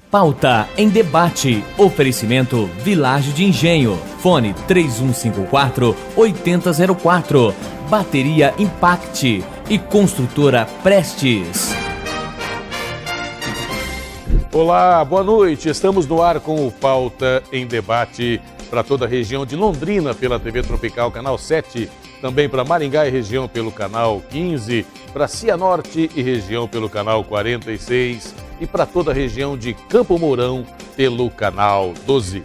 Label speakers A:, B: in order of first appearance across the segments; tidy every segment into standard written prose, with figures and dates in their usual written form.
A: Pauta em debate. Oferecimento Vilagem de Engenho. Fone 3154-8004. Bateria Impact e Construtora Prestes.
B: Olá, boa noite. Estamos no ar com o Pauta em Debate para toda a região de Londrina pela TV Tropical, canal 7. Também para Maringá e região pelo canal 15. Para Cianorte e região pelo canal 46. E para toda a região de Campo Mourão pelo canal 12.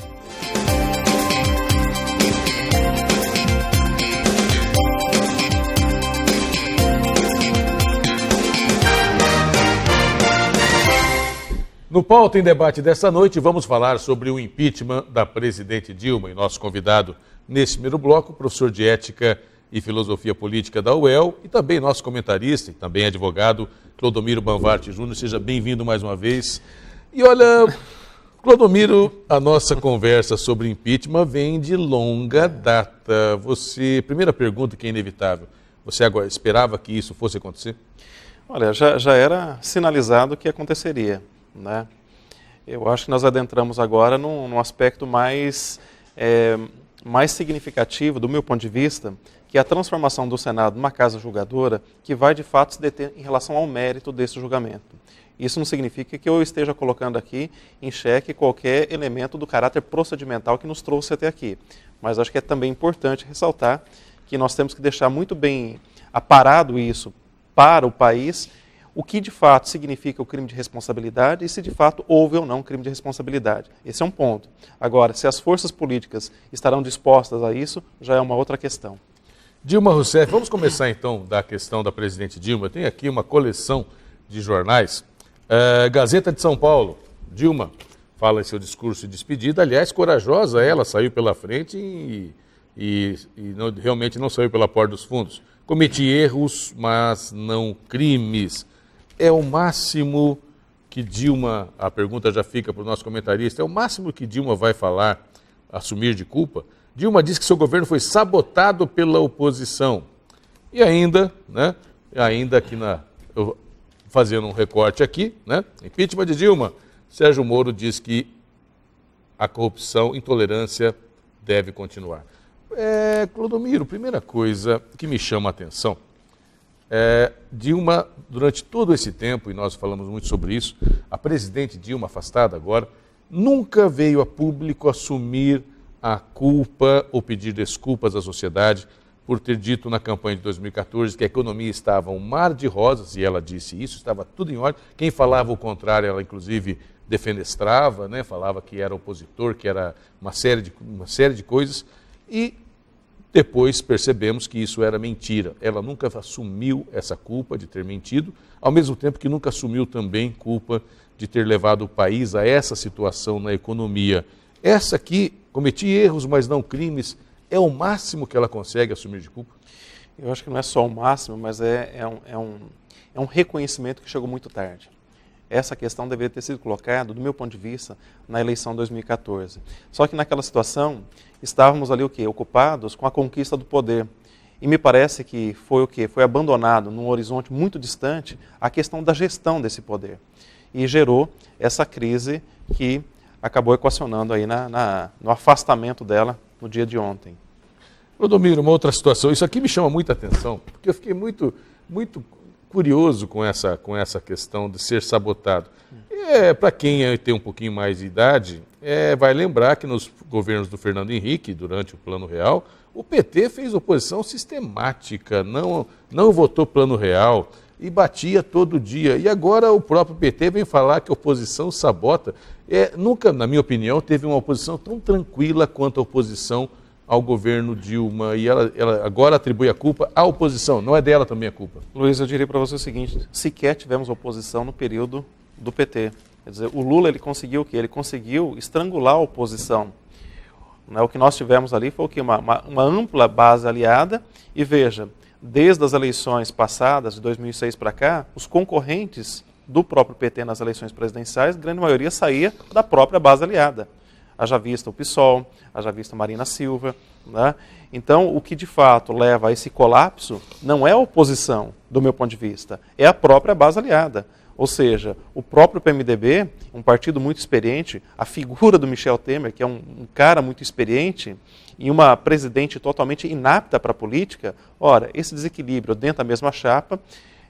B: No Pauta em Debate desta noite, vamos falar sobre o impeachment da presidente Dilma. E nosso convidado nesse primeiro bloco, professor de Ética e Filosofia Política da UEL, e também nosso comentarista e também advogado, Clodomiro Banvart Júnior. Seja bem-vindo mais uma vez. E olha, Clodomiro, a nossa conversa sobre impeachment vem de longa data. Primeira pergunta que é inevitável, você agora esperava que isso fosse acontecer?
C: Olha, já era sinalizado que aconteceria, né? Eu acho que nós adentramos agora num aspecto mais significativo, do meu ponto de vista, que é a transformação do Senado numa casa julgadora que vai, de fato, se deter em relação ao mérito desse julgamento. Isso não significa que eu esteja colocando aqui em xeque qualquer elemento do caráter procedimental que nos trouxe até aqui. Mas acho que é também importante ressaltar que nós temos que deixar muito bem aparado isso para o país, o que de fato significa o crime de responsabilidade e se de fato houve ou não crime de responsabilidade. Esse é um ponto. Agora, se as forças políticas estarão dispostas a isso, já é uma outra questão.
B: Dilma Rousseff, vamos começar então da questão da presidente Dilma. Tem aqui uma coleção de jornais. Gazeta de São Paulo, Dilma fala em seu discurso de despedida. Aliás, corajosa ela, saiu pela frente e realmente não saiu pela porta dos fundos. Cometi erros, mas não crimes. É o máximo que Dilma, a pergunta já fica para o nosso comentarista, é o máximo que Dilma vai falar, assumir de culpa? Dilma diz que seu governo foi sabotado pela oposição. E ainda, aqui fazendo um recorte aqui, impeachment de Dilma, Sérgio Moro diz que a corrupção, intolerância deve continuar. Clodomiro, primeira coisa que me chama a atenção, Dilma, durante todo esse tempo, e nós falamos muito sobre isso, a presidente Dilma, afastada agora, nunca veio a público assumir a culpa ou pedir desculpas à sociedade por ter dito na campanha de 2014 que a economia estava um mar de rosas, e ela disse isso, estava tudo em ordem. Quem falava o contrário, ela inclusive defenestrava, falava que era opositor, que era uma série de coisas, e depois percebemos que isso era mentira. Ela nunca assumiu essa culpa de ter mentido, ao mesmo tempo que nunca assumiu também culpa de ter levado o país a essa situação na economia. Essa aqui, cometi erros, mas não crimes, é o máximo que ela consegue assumir de culpa?
C: Eu acho que não é só o máximo, mas é um reconhecimento que chegou muito tarde. Essa questão deveria ter sido colocada, do meu ponto de vista, na eleição de 2014. Só que naquela situação, estávamos ali ocupados com a conquista do poder. E me parece que foi Foi abandonado num horizonte muito distante a questão da gestão desse poder. E gerou essa crise que acabou equacionando aí no afastamento dela no dia de ontem.
B: Clodomiro, uma outra situação, isso aqui me chama muita atenção, porque eu fiquei muito curioso com essa questão de ser sabotado. Para quem tem um pouquinho mais de idade, vai lembrar que nos governos do Fernando Henrique, durante o Plano Real, o PT fez oposição sistemática, não votou Plano Real e batia todo dia. E agora o próprio PT vem falar que a oposição sabota. Nunca, na minha opinião, teve uma oposição tão tranquila quanto a oposição ao governo Dilma, e ela agora atribui a culpa à oposição, não é dela também a culpa? Luiz,
C: eu diria para você o seguinte, sequer tivemos oposição no período do PT. Quer dizer, o Lula ele conseguiu o quê? Ele conseguiu estrangular a oposição. O que nós tivemos ali foi o quê? Uma ampla base aliada, e veja, desde as eleições passadas, de 2006 para cá, os concorrentes do próprio PT nas eleições presidenciais, a grande maioria saía da própria base aliada. Haja vista o PSOL, haja vista Marina Silva. Então, o que de fato leva a esse colapso não é a oposição, do meu ponto de vista, é a própria base aliada. Ou seja, o próprio PMDB, um partido muito experiente, a figura do Michel Temer, que é um cara muito experiente, e uma presidente totalmente inapta para a política, ora, esse desequilíbrio dentro da mesma chapa,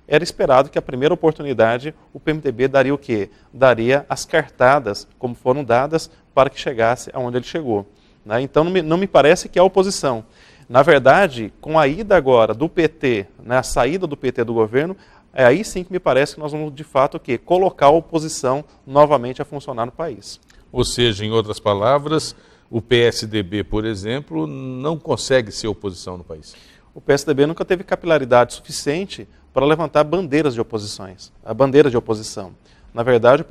C: era esperado que a primeira oportunidade o PMDB daria o quê? Daria as cartadas, como foram dadas, para que chegasse aonde ele chegou. Né? Então não me parece que é a oposição. Na verdade, com a ida agora do PT, né, a saída do PT do governo, é aí sim que me parece que nós vamos, de fato, o quê? Colocar a oposição novamente a funcionar no país.
B: Ou seja, em outras palavras, o PSDB, por exemplo, não consegue ser oposição no país.
C: O PSDB nunca teve capilaridade suficiente para levantar bandeiras de oposições, a bandeira de oposição. Na verdade,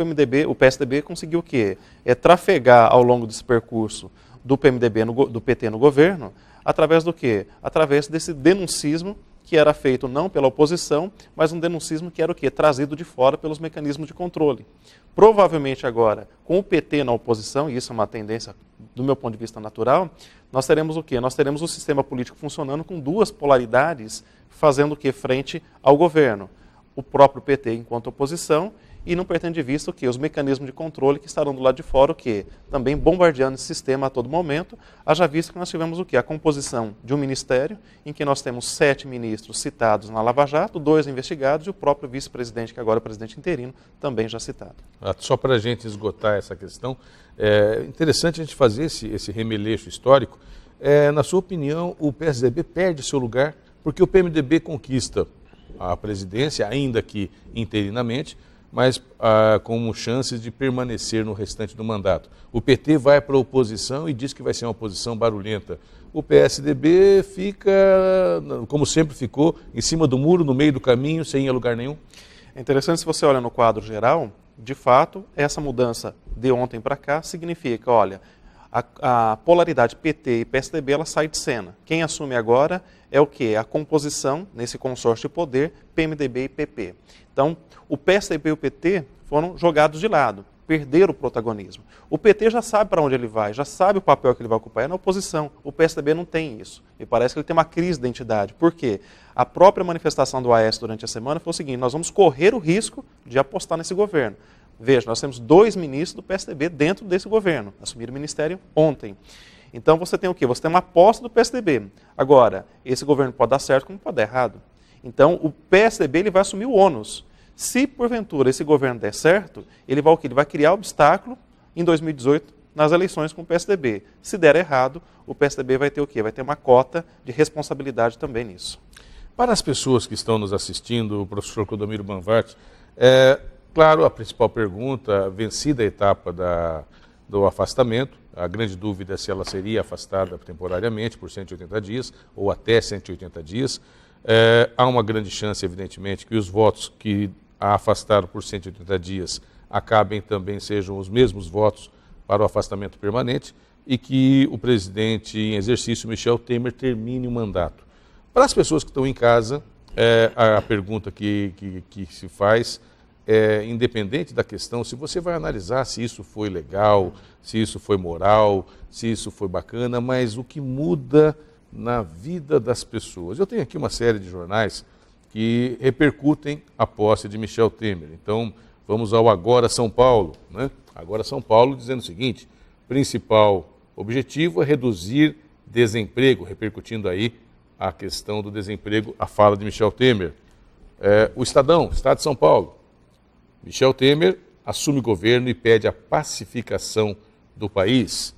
C: o PSDB conseguiu o quê? Trafegar ao longo desse percurso do PMDB, do PT no governo, através do quê? Através desse denuncismo que era feito não pela oposição, mas um denuncismo que era o quê? Trazido de fora pelos mecanismos de controle. Provavelmente agora, com o PT na oposição, e isso é uma tendência do meu ponto de vista natural, nós teremos o quê? Nós teremos o sistema político funcionando com duas polaridades, fazendo o quê? Frente ao governo. O próprio PT enquanto oposição e não perdendo de vista o quê? Os mecanismos de controle que estarão do lado de fora, o quê? Também bombardeando esse sistema a todo momento, haja visto que nós tivemos o quê? A composição de um ministério, em que nós temos 7 ministros citados na Lava Jato, 2 investigados e o próprio vice-presidente, que agora é o presidente interino, também já citado.
B: Só para a gente esgotar essa questão, é interessante a gente fazer esse remeleixo histórico. Na sua opinião, o PSDB perde seu lugar porque o PMDB conquista a presidência, ainda que interinamente, mas com chances de permanecer no restante do mandato. O PT vai para a oposição e diz que vai ser uma oposição barulhenta. O PSDB fica, como sempre ficou, em cima do muro, no meio do caminho, sem ir a lugar nenhum.
C: É interessante, se você olha no quadro geral, de fato, essa mudança de ontem para cá significa, olha, a polaridade PT e PSDB ela sai de cena. Quem assume agora é o quê? A composição, nesse consórcio de poder, PMDB e PP. Então, o PSDB e o PT foram jogados de lado, perderam o protagonismo. O PT já sabe para onde ele vai, já sabe o papel que ele vai ocupar, é na oposição. O PSDB não tem isso. E parece que ele tem uma crise de identidade. Por quê? A própria manifestação do AS durante a semana foi o seguinte: nós vamos correr o risco de apostar nesse governo. Veja, nós temos 2 ministros do PSDB dentro desse governo, assumiram o ministério ontem. Então você tem o quê? Você tem uma aposta do PSDB. Agora, esse governo pode dar certo como pode dar errado. Então o PSDB ele vai assumir o ônus. Se porventura esse governo der certo, ele vai o quê? Ele vai criar obstáculo em 2018 nas eleições com o PSDB. Se der errado, o PSDB vai ter o quê? Vai ter uma cota de responsabilidade também nisso.
B: Para as pessoas que estão nos assistindo, o professor Clodomiro Banvart, claro, a principal pergunta, vencida a etapa do afastamento, a grande dúvida é se ela seria afastada temporariamente por 180 dias ou até 180 dias. Há uma grande chance, evidentemente, que os votos que a afastaram por 180 dias acabem também sejam os mesmos votos para o afastamento permanente e que o presidente em exercício, Michel Temer, termine o mandato. Para as pessoas que estão em casa, a pergunta que se faz independente da questão, se você vai analisar se isso foi legal, se isso foi moral, se isso foi bacana, mas o que muda na vida das pessoas. Eu tenho aqui uma série de jornais que repercutem a posse de Michel Temer. Então, vamos ao Agora São Paulo, né? Agora São Paulo dizendo o seguinte: principal objetivo é reduzir desemprego, repercutindo aí a questão do desemprego, a fala de Michel Temer. O Estadão, Estado de São Paulo: Michel Temer assume governo e pede a pacificação do país.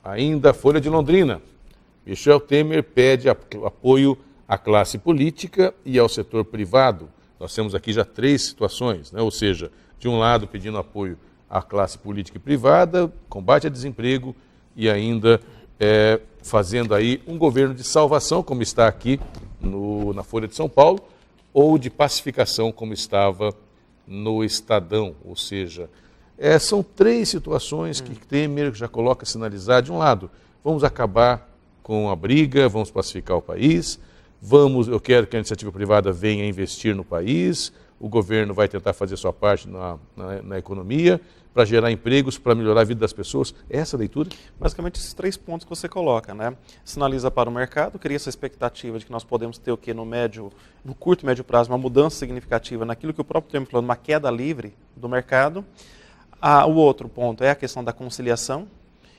B: Ainda Folha de Londrina: Michel Temer pede apoio à classe política e ao setor privado. Nós temos aqui já 3 situações, né? Ou seja, de um lado pedindo apoio à classe política e privada, combate ao desemprego e ainda fazendo aí um governo de salvação, como está aqui na Folha de São Paulo, ou de pacificação, como estava no Estadão. Ou seja, são 3 situações que Temer já coloca sinalizar. De um lado, vamos acabar com a briga, vamos pacificar o país, eu quero que a iniciativa privada venha investir no país, o governo vai tentar fazer sua parte na economia, para gerar empregos, para melhorar a vida das pessoas. É essa a leitura?
C: Basicamente esses 3 pontos que você coloca, né? Sinaliza para o mercado, cria essa expectativa de que nós podemos ter o quê? No curto e médio prazo, uma mudança significativa naquilo que o próprio termo falou, uma queda livre do mercado. O outro ponto é a questão da conciliação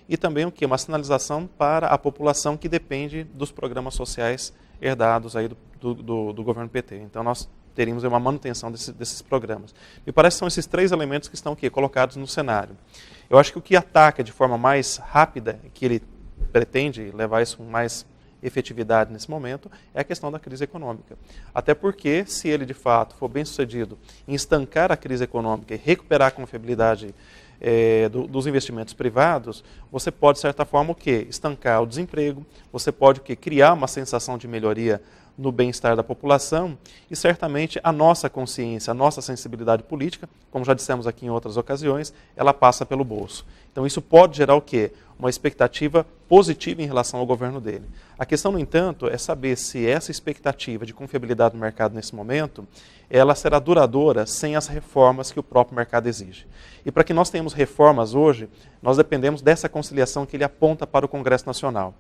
C: e também o quê? Uma sinalização para a população que depende dos programas sociais herdados aí do governo PT. Então nós teríamos uma manutenção desses programas. Me parece que são esses 3 elementos que estão aqui colocados no cenário. Eu acho que o que ataca de forma mais rápida, que ele pretende levar isso com mais efetividade nesse momento, é a questão da crise econômica. Até porque, se ele de fato for bem sucedido em estancar a crise econômica e recuperar a confiabilidade dos investimentos privados, você pode, de certa forma, o quê? Estancar o desemprego, você pode o quê? Criar uma sensação de melhoria no bem-estar da população e certamente a nossa consciência, a nossa sensibilidade política, como já dissemos aqui em outras ocasiões, ela passa pelo bolso. Então isso pode gerar o quê? Uma expectativa positiva em relação ao governo dele. A questão, no entanto, é saber se essa expectativa de confiabilidade no mercado nesse momento, ela será duradoura sem as reformas que o próprio mercado exige. E para que nós tenhamos reformas hoje, nós dependemos dessa conciliação que ele aponta para o Congresso Nacional.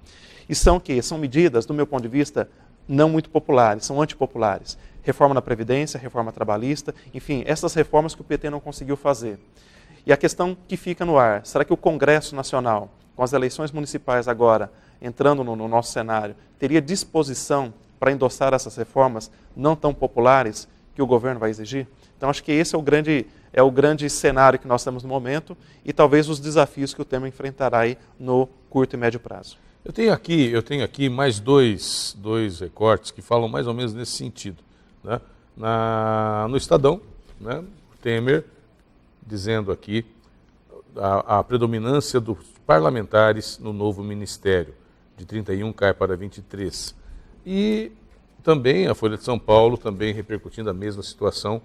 C: E são o quê? São medidas, do meu ponto de vista, não muito populares, são antipopulares. Reforma na Previdência, reforma trabalhista, enfim, essas reformas que o PT não conseguiu fazer. E a questão que fica no ar, será que o Congresso Nacional, com as eleições municipais agora, entrando no nosso cenário, teria disposição para endossar essas reformas não tão populares que o governo vai exigir? Então acho que esse é o grande cenário que nós temos no momento e talvez os desafios que o Temer enfrentará aí no curto e médio prazo.
B: Eu tenho aqui mais dois recortes que falam mais ou menos nesse sentido. Né? No Estadão, né? Temer dizendo aqui a predominância dos parlamentares no novo ministério, de 31 cai para 23. E também a Folha de São Paulo, também repercutindo a mesma situação,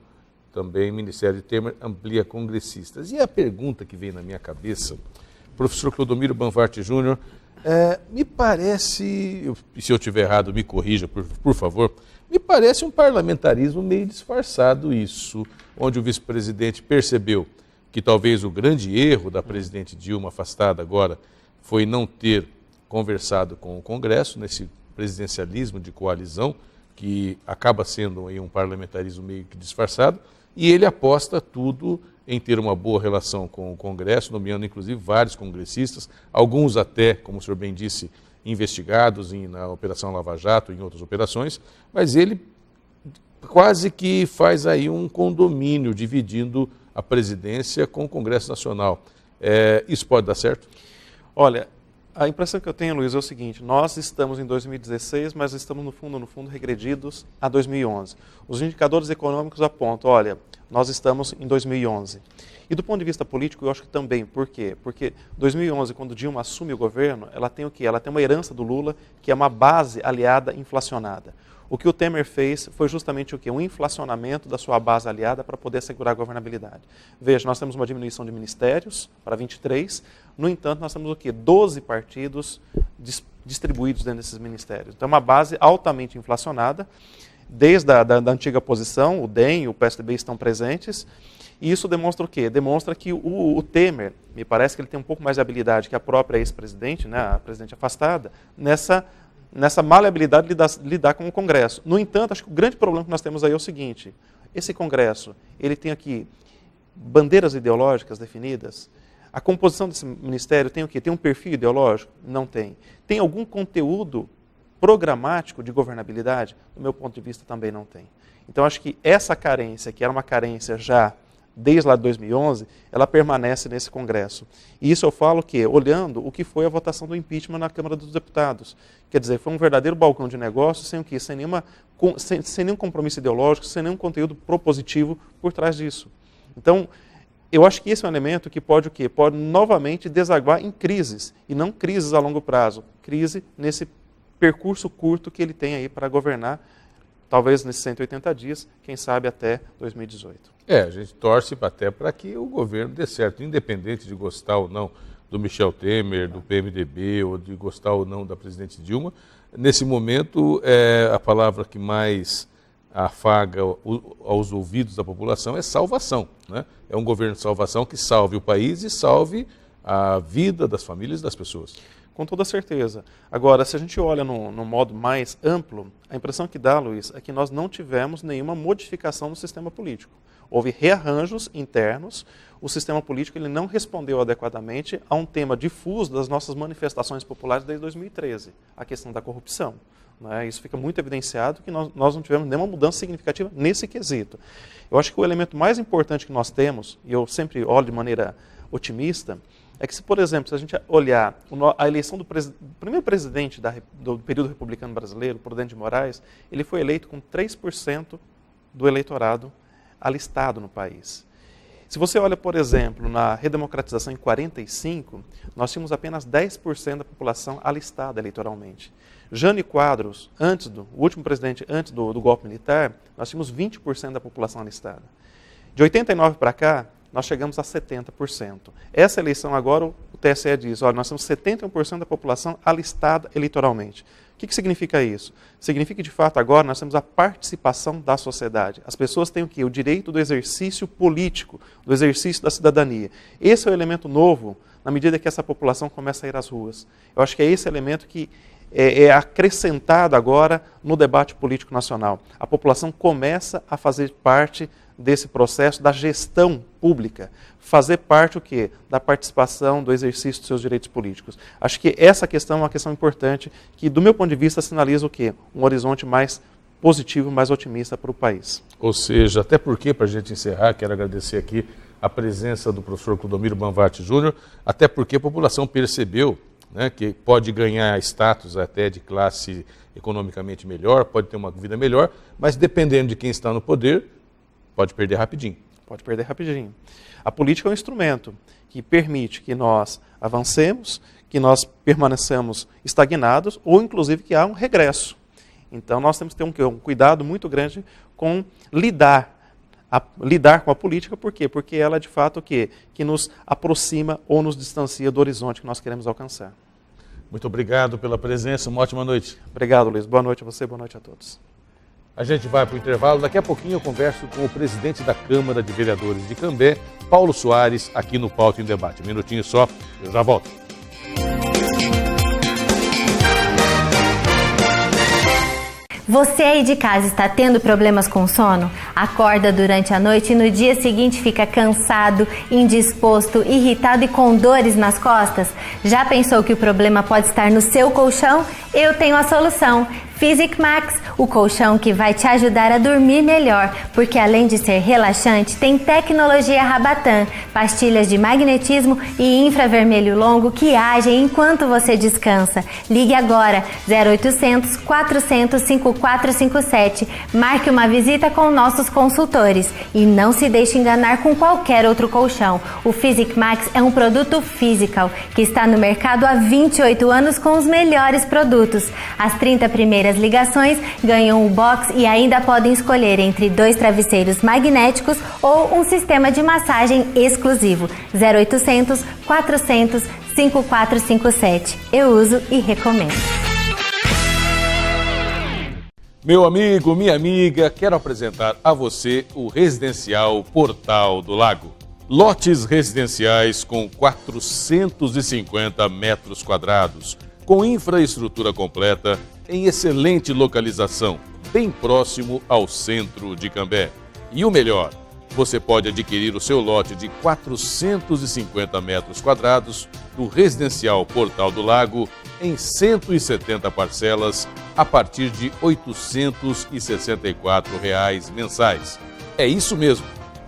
B: também o Ministério de Temer amplia congressistas. E a pergunta que vem na minha cabeça, professor Clodomiro Banvart Júnior, me parece, e se eu estiver errado me corrija por favor, me parece um parlamentarismo meio disfarçado isso, onde o vice-presidente percebeu que talvez o grande erro da presidente Dilma afastada agora foi não ter conversado com o Congresso, nesse presidencialismo de coalizão, que acaba sendo aí um parlamentarismo meio que disfarçado, e ele aposta tudo em ter uma boa relação com o Congresso, nomeando inclusive vários congressistas, alguns até, como o senhor bem disse, investigados na Operação Lava Jato e em outras operações, mas ele quase que faz aí um condomínio, dividindo a presidência com o Congresso Nacional. Isso pode dar certo?
C: Olha, a impressão que eu tenho, Luiz, é o seguinte: nós estamos em 2016, mas estamos no fundo regredidos a 2011. Os indicadores econômicos apontam, olha, nós estamos em 2011. E do ponto de vista político, eu acho que também. Por quê? Porque 2011, quando Dilma assume o governo, ela tem o quê? Ela tem uma herança do Lula, que é uma base aliada inflacionada. O que o Temer fez foi justamente o quê? Um inflacionamento da sua base aliada para poder assegurar a governabilidade. Veja, nós temos uma diminuição de ministérios para 23, no entanto, nós temos o quê? 12 partidos distribuídos dentro desses ministérios. Então, é uma base altamente inflacionada, desde a da antiga posição, o DEM e o PSDB estão presentes, e isso demonstra o quê? Demonstra que o Temer, me parece que ele tem um pouco mais de habilidade que a própria ex-presidente, né, a presidente afastada, nessa maleabilidade de lidar com o Congresso. No entanto, acho que o grande problema que nós temos aí é o seguinte: esse Congresso, ele tem aqui bandeiras ideológicas definidas. A composição desse ministério tem o quê? Tem um perfil ideológico? Não tem. Tem algum conteúdo programático de governabilidade? Do meu ponto de vista, também não tem. Então, acho que essa carência, que era uma carência já desde lá de 2011, ela permanece nesse Congresso. E isso eu falo que, olhando o que foi a votação do impeachment na Câmara dos Deputados. Quer dizer, foi um verdadeiro balcão de negócios, sem o quê? Sem nenhum compromisso ideológico, sem nenhum conteúdo propositivo por trás disso. Então, eu acho que esse é um elemento que pode o quê? Pode novamente desaguar em crises, e não crises a longo prazo, crise nesse percurso curto que ele tem aí para governar, talvez nesses 180 dias, quem sabe até 2018.
B: A gente torce até para que o governo dê certo, independente de gostar ou não do Michel Temer, do PMDB, ou de gostar ou não da presidente Dilma. Nesse momento, a palavra que mais afaga aos ouvidos da população é salvação, né? É um governo de salvação que salve o país e salve a vida das famílias e das pessoas.
C: Com toda certeza. Agora, se a gente olha no modo mais amplo, a impressão que dá, Luiz, é que nós não tivemos nenhuma modificação no sistema político. Houve rearranjos internos, o sistema político ele não respondeu adequadamente a um tema difuso das nossas manifestações populares desde 2013, a questão da corrupção. Né? Isso fica muito evidenciado que nós não tivemos nenhuma mudança significativa nesse quesito. Eu acho que o elemento mais importante que nós temos, e eu sempre olho de maneira otimista, é que se, por exemplo, se a gente olhar a eleição do primeiro presidente do período republicano brasileiro, Prudente de Moraes, ele foi eleito com 3% do eleitorado alistado no país. Se você olha, por exemplo, na redemocratização em 45, nós tínhamos apenas 10% da população alistada eleitoralmente. Jânio Quadros, o último presidente antes do golpe militar, nós tínhamos 20% da população alistada. De 89 para cá, nós chegamos a 70%. Essa eleição agora, o TSE diz, olha, nós temos 71% da população alistada eleitoralmente. O que significa isso? Significa que, de fato, agora nós temos a participação da sociedade. As pessoas têm o quê? O direito do exercício político, do exercício da cidadania. Esse é o elemento novo, na medida que essa população começa a ir às ruas. Eu acho que é esse elemento que é acrescentado agora no debate político nacional. A população começa a fazer parte desse processo da gestão pública, fazer parte o quê? Da participação, do exercício dos seus direitos políticos. Acho que essa questão é uma questão importante que, do meu ponto de vista, sinaliza o quê? Um horizonte mais positivo, mais otimista para o país.
B: Ou seja, até porque, para a gente encerrar, quero agradecer aqui a presença do professor Clodomiro Banvatti Júnior, até porque a população percebeu, né, que pode ganhar status até de classe economicamente melhor, pode ter uma vida melhor, mas dependendo de quem está no poder, pode perder rapidinho.
C: Pode perder rapidinho. A política é um instrumento que permite que nós avancemos, que nós permaneçamos estagnados ou, inclusive, que há um regresso. Então, nós temos que ter um cuidado muito grande com lidar com a política. Por quê? Porque ela, de fato, o quê? Que nos aproxima ou nos distancia do horizonte que nós queremos alcançar.
B: Muito obrigado pela presença, uma ótima noite.
C: Obrigado, Luiz. Boa noite a você, boa noite a todos.
B: A gente vai para o intervalo, daqui a pouquinho eu converso com o presidente da Câmara de Vereadores de Cambé, Paulo Soares, aqui no Pauta em Debate. Um minutinho só, eu já volto.
D: Você aí de casa está tendo problemas com sono? Acorda durante a noite e no dia seguinte fica cansado, indisposto, irritado e com dores nas costas? Já pensou que o problema pode estar no seu colchão? Eu tenho a solução. Physic Max, o colchão que vai te ajudar a dormir melhor, porque além de ser relaxante, tem tecnologia Rabatan, pastilhas de magnetismo e infravermelho longo que agem enquanto você descansa. Ligue agora, 0800 400 5457. Marque uma visita com nossos consultores e não se deixe enganar com qualquer outro colchão. O Physic Max é um produto physical que está no mercado há 28 anos com os melhores produtos. As 30 primeiras ligações ganham o box e ainda podem escolher entre 2 travesseiros magnéticos ou um sistema de massagem exclusivo. 0800 400 5457. Eu uso e recomendo.
B: Meu amigo, minha amiga, quero apresentar a você o Residencial Portal do Lago. Lotes residenciais com 450 metros quadrados, com infraestrutura completa, em excelente localização, bem próximo ao centro de Cambé. E o melhor, você pode adquirir o seu lote de 450 metros quadrados do Residencial Portal do Lago em 170 parcelas a partir de R$ 864 mensais. É isso mesmo,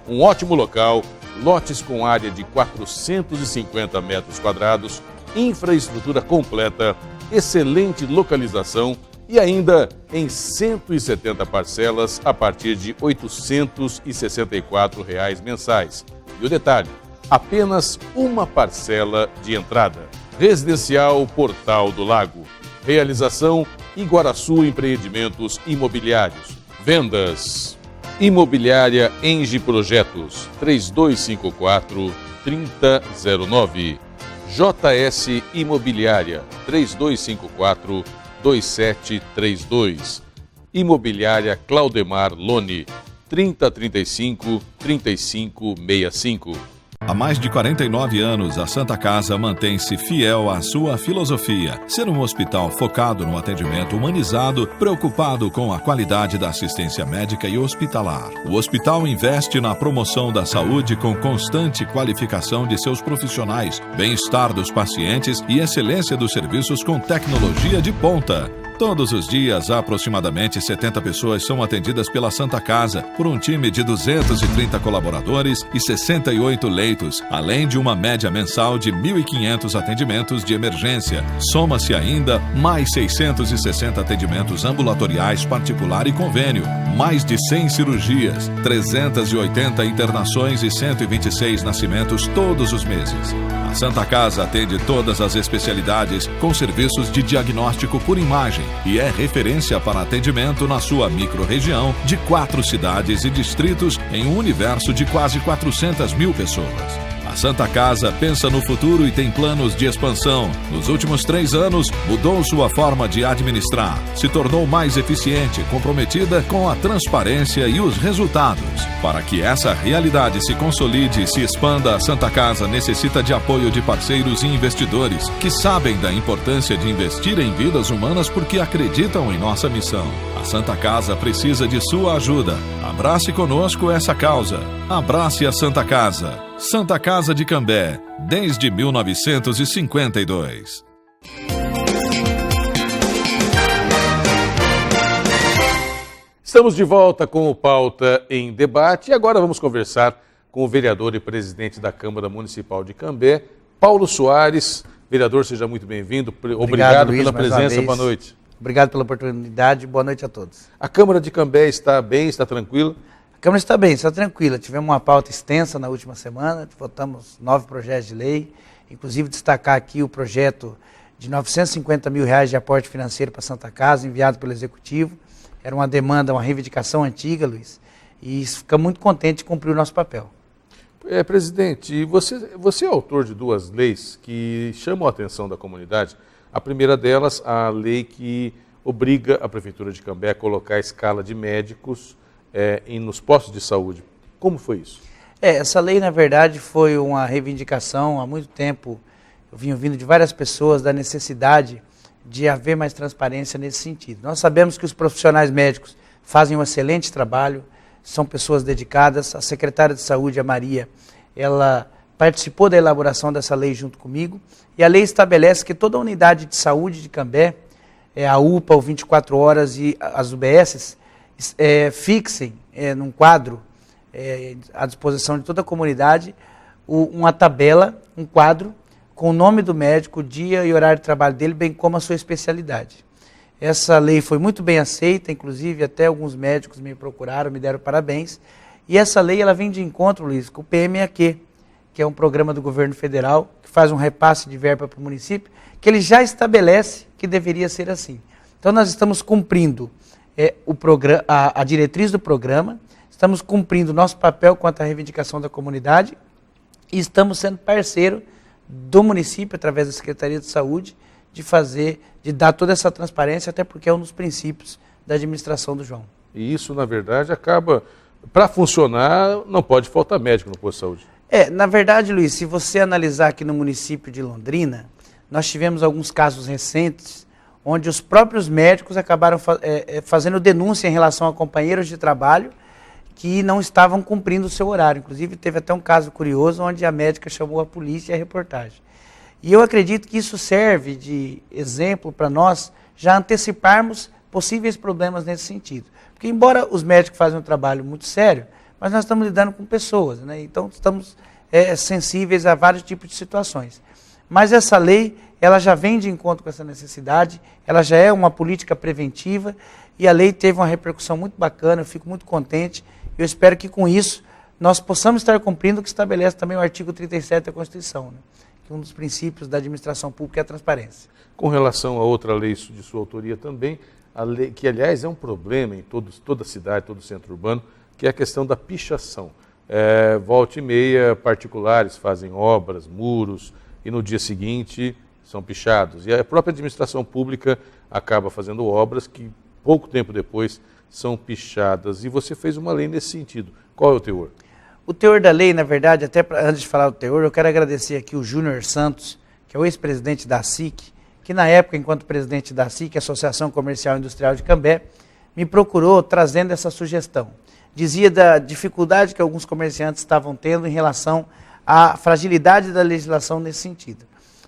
B: um ótimo local, lotes com área de 450 metros quadrados, infraestrutura completa, excelente localização e ainda em 170 parcelas a partir de R$ 864 mensais. E o detalhe, apenas uma parcela de entrada. Residencial Portal do Lago. Realização Iguaraçu Empreendimentos Imobiliários. Vendas Imobiliária Engie Projetos 3254-3009. JS Imobiliária 3254-2732. Imobiliária Claudemar Loni, 3035-3565.
E: Há mais de 49 anos, a Santa Casa mantém-se fiel à sua filosofia, ser um hospital focado no atendimento humanizado, preocupado com a qualidade da assistência médica e hospitalar. O hospital investe na promoção da saúde com constante qualificação de seus profissionais, bem-estar dos pacientes e excelência dos serviços com tecnologia de ponta. Todos os dias, aproximadamente 70 pessoas são atendidas pela Santa Casa, por um time de 230 colaboradores e 68 leitos, além de uma média mensal de 1.500 atendimentos de emergência. Soma-se ainda mais 660 atendimentos ambulatoriais particular e convênio, mais de 100 cirurgias, 380 internações e 126 nascimentos todos os meses. A Santa Casa atende todas as especialidades com serviços de diagnóstico por imagem e é referência para atendimento na sua microrregião de 4 cidades e distritos em um universo de quase 400 mil pessoas. A Santa Casa pensa no futuro e tem planos de expansão. Nos últimos 3 anos, mudou sua forma de administrar, se tornou mais eficiente, comprometida com a transparência e os resultados. Para que essa realidade se consolide e se expanda, a Santa Casa necessita de apoio de parceiros e investidores que sabem da importância de investir em vidas humanas porque acreditam em nossa missão. A Santa Casa precisa de sua ajuda. Abrace conosco essa causa. Abrace a Santa Casa. Santa Casa de Cambé, desde 1952.
B: Estamos de volta com o Pauta em Debate e agora vamos conversar com o vereador e presidente da Câmara Municipal de Cambé, Paulo Soares. Vereador, seja muito bem-vindo. Obrigado
F: Luiz,
B: pela presença. Boa noite.
F: Obrigado pela oportunidade. Boa noite a todos.
B: A Câmara de Cambé está bem, está tranquila?
F: A Câmara está bem, está tranquila. Tivemos uma pauta extensa na última semana, votamos 9 projetos de lei, inclusive destacar aqui o projeto de R$950 mil de aporte financeiro para a Santa Casa, enviado pelo Executivo. Era uma demanda, uma reivindicação antiga, Luiz, e fica muito contente de cumprir o nosso papel.
B: Presidente, você é autor de 2 leis que chamam a atenção da comunidade. A primeira delas, a lei que obriga a Prefeitura de Cambé a colocar a escala de médicos nos postos de saúde. Como foi isso?
F: Essa lei, na verdade, foi uma reivindicação há muito tempo. Eu vim ouvindo de várias pessoas da necessidade de haver mais transparência nesse sentido. Nós sabemos que os profissionais médicos fazem um excelente trabalho, são pessoas dedicadas. A secretária de Saúde, a Maria, ela participou da elaboração dessa lei junto comigo, e a lei estabelece que toda unidade de saúde de Cambé, a UPA, o 24 horas e as UBSs, fixem num quadro à disposição de toda a comunidade uma tabela, um quadro, com o nome do médico, o dia e horário de trabalho dele, bem como a sua especialidade. Essa lei foi muito bem aceita, inclusive até alguns médicos me procuraram, me deram parabéns. E essa lei ela vem de encontro, Luiz, com o PMAQ, que é um programa do governo federal, que faz um repasse de verba para o município, que ele já estabelece que deveria ser assim. Então nós estamos cumprindo a diretriz do programa, estamos cumprindo o nosso papel quanto à reivindicação da comunidade e estamos sendo parceiro do município, através da Secretaria de Saúde, de dar toda essa transparência, até porque é um dos princípios da administração do João.
B: E isso, na verdade, acaba... Para funcionar, não pode faltar médico no posto de saúde.
F: Na verdade, Luiz, se você analisar aqui no município de Londrina, nós tivemos alguns casos recentes onde os próprios médicos acabaram fazendo denúncia em relação a companheiros de trabalho que não estavam cumprindo o seu horário. Inclusive, teve até um caso curioso onde a médica chamou a polícia e a reportagem. E eu acredito que isso serve de exemplo para nós já anteciparmos possíveis problemas nesse sentido. Porque, embora os médicos façam um trabalho muito sério, mas nós estamos lidando com pessoas, né? Então estamos sensíveis a vários tipos de situações. Mas essa lei, ela já vem de encontro com essa necessidade, ela já é uma política preventiva e a lei teve uma repercussão muito bacana, eu fico muito contente. Eu espero que com isso nós possamos estar cumprindo o que estabelece também o artigo 37 da Constituição, né? Que um dos princípios da administração pública é a transparência. Com
B: relação a outra lei de sua autoria também, a lei, que aliás é um problema em toda a cidade, todo o centro urbano, que é a questão da pichação. Volta e meia, particulares fazem obras, muros, e no dia seguinte são pichados. E a própria administração pública acaba fazendo obras que pouco tempo depois, são pichadas. E você fez uma lei nesse sentido. Qual é o teor?
F: O teor da lei, na verdade, antes de falar do teor, eu quero agradecer aqui o Júnior Santos, que é o ex-presidente da SIC, que na época, enquanto presidente da SIC, Associação Comercial e Industrial de Cambé, me procurou trazendo essa sugestão. Dizia da dificuldade que alguns comerciantes estavam tendo em relação à fragilidade da legislação nesse sentido.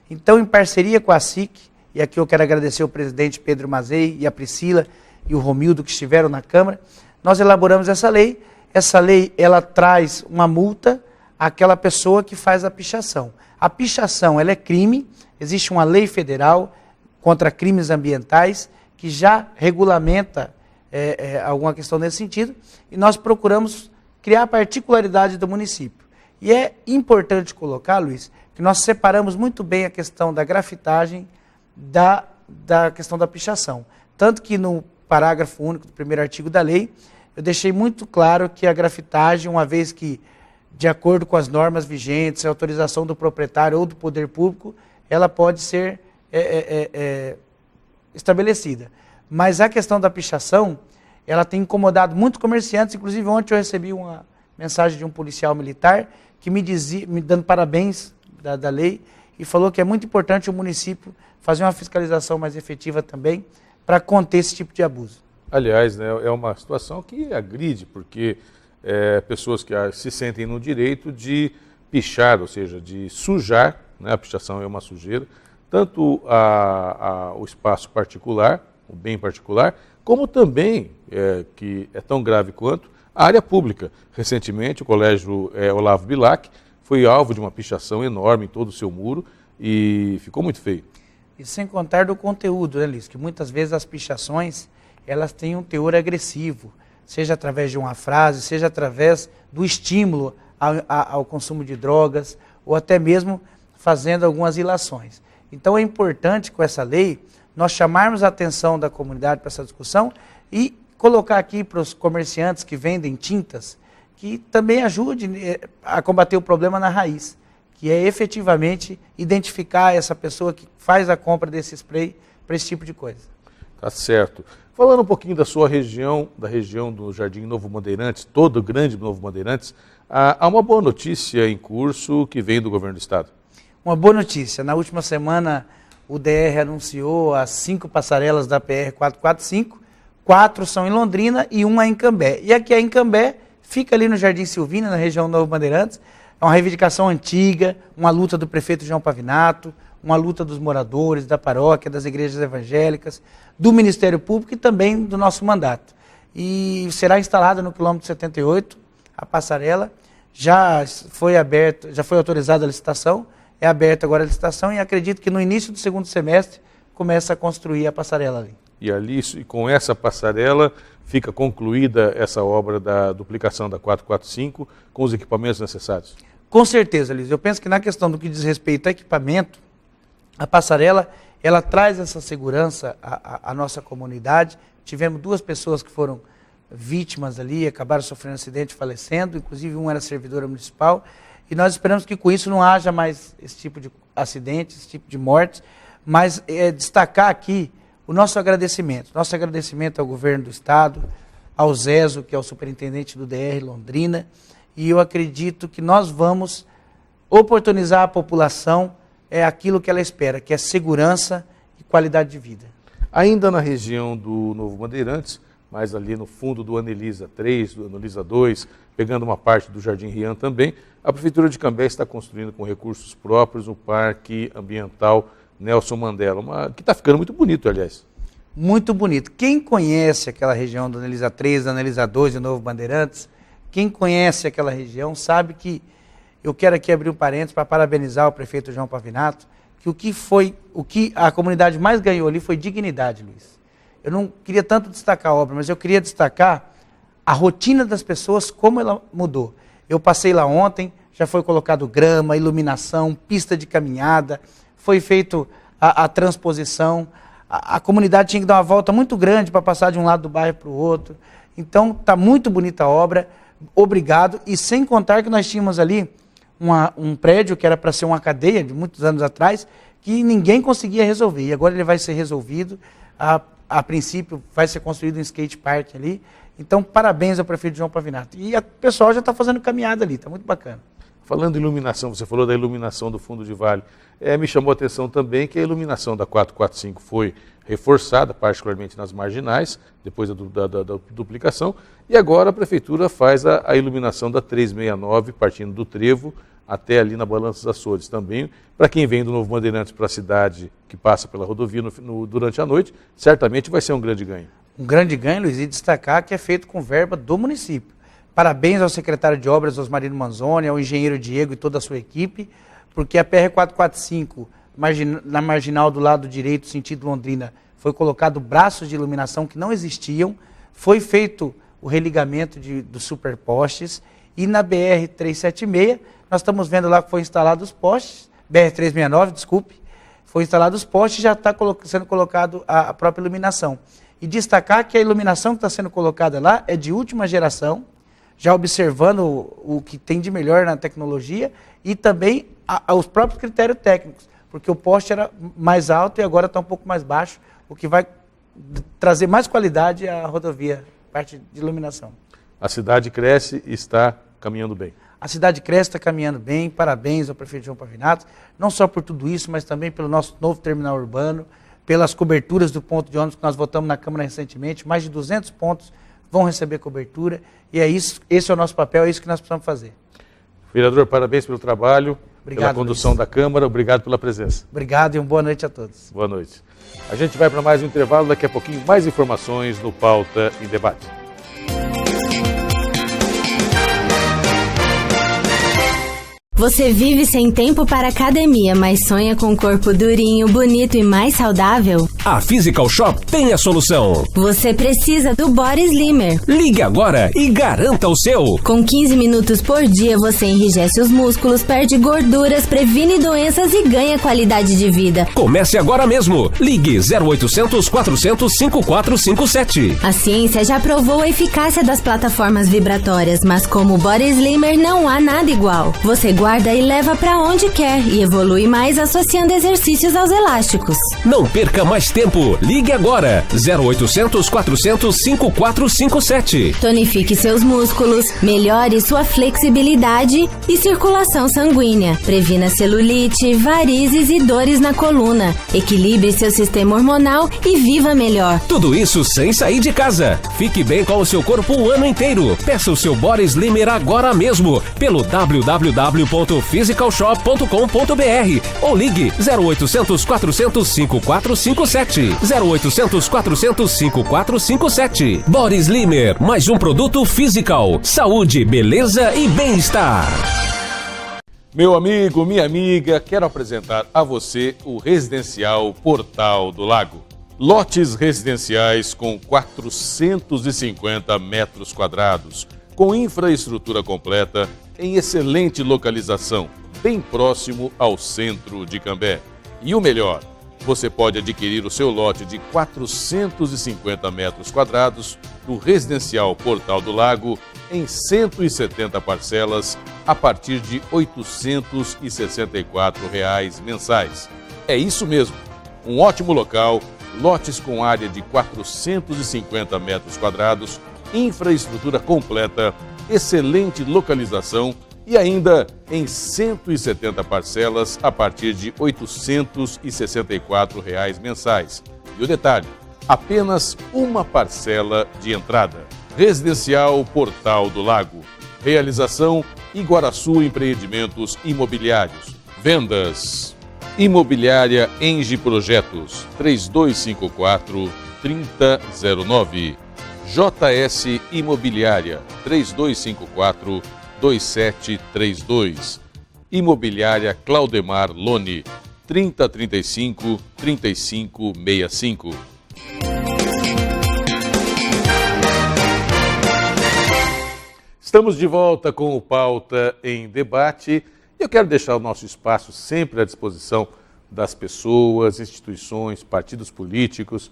F: Então, em parceria com a SIC, e aqui eu quero agradecer o presidente Pedro Mazei e a Priscila e o Romildo que estiveram na Câmara, nós elaboramos essa lei. Essa lei, ela traz uma multa àquela pessoa que faz a pichação. A pichação, ela é crime, existe uma lei federal contra crimes ambientais que já regulamenta alguma questão nesse sentido, e nós procuramos criar a particularidade do município. E é importante colocar, Luiz, que nós separamos muito bem a questão da grafitagem da questão da pichação. Tanto que no parágrafo único do primeiro artigo da lei, eu deixei muito claro que a grafitagem, uma vez que, de acordo com as normas vigentes, a autorização do proprietário ou do poder público, ela pode ser estabelecida. Mas a questão da pichação, ela tem incomodado muitos comerciantes. Inclusive, ontem eu recebi uma mensagem de um policial militar que me dando parabéns da lei e falou que é muito importante o município fazer uma fiscalização mais efetiva também para conter esse tipo de abuso.
B: Aliás, né, é uma situação que agride, porque pessoas que se sentem no direito de pichar, ou seja, de sujar, né, a pichação é uma sujeira, tanto o espaço particular, o bem particular, como também, que é tão grave quanto, a área pública. Recentemente, o colégio Olavo Bilac foi alvo de uma pichação enorme em todo o seu muro e ficou muito feio.
F: E sem contar do conteúdo, né, Liz? Que muitas vezes as pichações, elas têm um teor agressivo, seja através de uma frase, seja através do estímulo ao consumo de drogas, ou até mesmo fazendo algumas ilações. Então é importante, com essa lei, nós chamarmos a atenção da comunidade para essa discussão e colocar aqui para os comerciantes que vendem tintas, que também ajude a combater o problema na raiz, que é efetivamente identificar essa pessoa que faz a compra desse spray para esse tipo de coisa.
B: Tá certo. Falando um pouquinho da sua região, da região do Jardim Novo Bandeirantes, todo o grande Novo Bandeirantes, há uma boa notícia em curso que vem do governo do estado.
F: Uma boa notícia. Na última semana, o DR anunciou as 5 passarelas da PR 445, 4 são em Londrina e 1 em Cambé. E aqui em Cambé, fica ali no Jardim Silvina, na região do Novo Bandeirantes. É uma reivindicação antiga, uma luta do prefeito João Pavinato, uma luta dos moradores, da paróquia, das igrejas evangélicas, do Ministério Público e também do nosso mandato. E será instalada no quilômetro 78, a passarela, já foi autorizada a licitação, é aberta agora a licitação e acredito que no início do segundo semestre começa a construir a passarela ali.
B: E ali, com essa passarela, fica concluída essa obra da duplicação da 445 com os equipamentos necessários?
F: Com certeza, Liz. Eu penso que na questão do que diz respeito a equipamento, a passarela, ela traz essa segurança à nossa comunidade. Tivemos 2 pessoas que foram vítimas ali, acabaram sofrendo acidente e falecendo, inclusive uma era servidora municipal, e nós esperamos que com isso não haja mais esse tipo de acidente, esse tipo de morte, mas destacar aqui o nosso agradecimento ao governo do estado, ao Zezo, que é o superintendente do DR Londrina, e eu acredito que nós vamos oportunizar à população aquilo que ela espera, que é segurança e qualidade de vida.
B: Ainda na região do Novo Bandeirantes, mas ali no fundo do Anelisa 3, do Anelisa 2, pegando uma parte do Jardim Rian também, a Prefeitura de Cambé está construindo com recursos próprios um parque ambiental Nelson Mandela, que está ficando muito bonito, aliás.
F: Muito bonito. Quem conhece aquela região do Anelisa 3, do Anelisa 2 e do Novo Bandeirantes, quem conhece aquela região sabe que eu quero aqui abrir um parênteses para parabenizar o prefeito João Pavinato, que o que a comunidade mais ganhou ali foi dignidade, Luiz. Eu não queria tanto destacar a obra, mas eu queria destacar a rotina das pessoas, como ela mudou. Eu passei lá ontem, já foi colocado grama, iluminação, pista de caminhada, foi feito a transposição, a comunidade tinha que dar uma volta muito grande para passar de um lado do bairro para o outro. Então, está muito bonita a obra, obrigado, e sem contar que nós tínhamos ali um prédio que era para ser uma cadeia de muitos anos atrás, que ninguém conseguia resolver, e agora ele vai ser resolvido. a princípio vai ser construído um skate park ali. Então, parabéns ao prefeito João Pavinato. E o pessoal já está fazendo caminhada ali, está muito bacana.
B: Falando em iluminação, você falou da iluminação do fundo de vale. Me chamou a atenção também que a iluminação da 445 foi reforçada, particularmente nas marginais, depois da duplicação, e agora a prefeitura faz a iluminação da 369, partindo do Trevo até ali na Balança dos Açores também. Para quem vem do Novo Bandeirantes para a cidade, que passa pela rodovia durante a noite, certamente vai ser um grande ganho. Um
F: grande ganho, Luiz, e destacar que é feito com verba do município. Parabéns ao secretário de Obras, Osmarino Manzoni, ao engenheiro Diego e toda a sua equipe, porque a PR-445, na marginal do lado direito, sentido Londrina, foi colocado braços de iluminação que não existiam, foi feito o religamento dos superpostes, e na BR-376, nós estamos vendo lá que foi instalado os postes, BR-369, desculpe, foi instalado os postes e já está sendo colocado a própria iluminação. E destacar que a iluminação que está sendo colocada lá é de última geração, já observando o que tem de melhor na tecnologia e também os próprios critérios técnicos, porque o poste era mais alto e agora está um pouco mais baixo, o que vai trazer mais qualidade à rodovia, parte de iluminação.
B: A cidade cresce e está caminhando bem.
F: A cidade cresce, está caminhando bem, parabéns ao prefeito João Pavinato, não só por tudo isso, mas também pelo nosso novo terminal urbano, pelas coberturas do ponto de ônibus que nós votamos na Câmara recentemente, mais de 200 pontos vão receber cobertura, e é isso, esse é o nosso papel, é isso que nós precisamos fazer.
B: Vereador, parabéns pelo trabalho,
F: obrigado,
B: pela condução da Câmara, obrigado pela presença.
F: Obrigado e uma boa noite a todos.
B: Boa noite. A gente vai para mais um intervalo, daqui a pouquinho mais informações no Pauta em Debate.
D: Você vive sem tempo para academia, mas sonha com um corpo durinho, bonito e mais saudável?
G: A Physical Shop tem a solução.
D: Você precisa do Body Slimmer.
G: Ligue agora e garanta o seu.
D: Com 15 minutos por dia, você enrijece os músculos, perde gorduras, previne doenças e ganha qualidade de vida.
G: Comece agora mesmo. Ligue 0800 400 5457.
D: A ciência já provou a eficácia das plataformas vibratórias, mas como o Body Slimmer não há nada igual. Você guarda e leva para onde quer e evolui mais associando exercícios aos elásticos.
G: Não perca mais tempo. Ligue agora. 0800 400 5457.
D: Tonifique seus músculos, melhore sua flexibilidade e circulação sanguínea. Previna celulite, varizes e dores na coluna. Equilibre seu sistema hormonal e viva melhor.
G: Tudo isso sem sair de casa. Fique bem com o seu corpo o ano inteiro. Peça o seu Body Slimmer agora mesmo pelo www.physicalshop.com.br ou ligue 0800 400 5457. 0800 400 5457. Body Slimmer, mais um produto Physical. Saúde, beleza e bem-estar.
B: Meu amigo, minha amiga, quero apresentar a você o Residencial Portal do Lago. Lotes residenciais com 450 metros quadrados, com infraestrutura completa, em excelente localização, bem próximo ao centro de Cambé. E o melhor, você pode adquirir o seu lote de 450 metros quadrados do Residencial Portal do Lago em 170 parcelas a partir de R$ 864 mensais. É isso mesmo, um ótimo local, lotes com área de 450 metros quadrados, infraestrutura completa, excelente localização e ainda em 170 parcelas a partir de R$ 864 mensais. E o detalhe, apenas uma parcela de entrada. Residencial Portal do Lago. Realização Iguaraçu Empreendimentos Imobiliários. Vendas Imobiliária Engie Projetos 3254-3009. JS Imobiliária 3254-2732. Imobiliária Claudemar Lone 3035-3565. Estamos de volta com o Pauta em Debate. Eu quero deixar o nosso espaço sempre à disposição das pessoas, instituições, partidos políticos,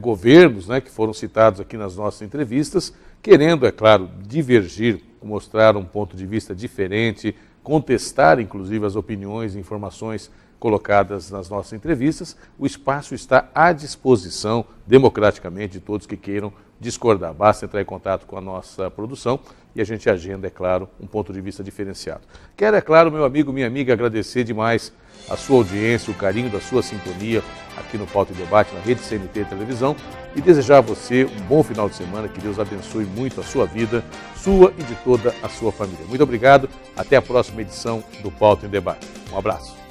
B: governos, que foram citados aqui nas nossas entrevistas, querendo, é claro, divergir, mostrar um ponto de vista diferente contestar, inclusive, as opiniões e informações colocadas nas nossas entrevistas, o espaço está à disposição, democraticamente, de todos que queiram discordar. Basta entrar em contato com a nossa produção e a gente agenda, é claro, um ponto de vista diferenciado. Quero, é claro, meu amigo, minha amiga, agradecer demais a sua audiência, o carinho da sua sintonia aqui no Pauta em Debate, na Rede CNT Televisão, e desejar a você um bom final de semana, que Deus abençoe muito a sua vida, sua e de toda a sua família. Muito obrigado, até a próxima edição do Pauta em Debate. Um abraço.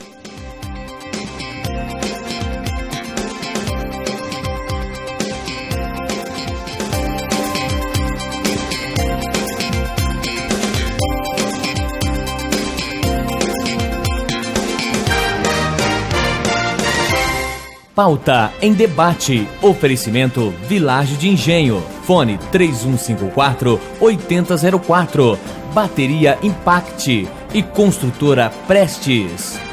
A: Pauta em Debate. Oferecimento Vilagem de Engenho. Fone 3154-8004. Bateria Impact e Construtora Prestes.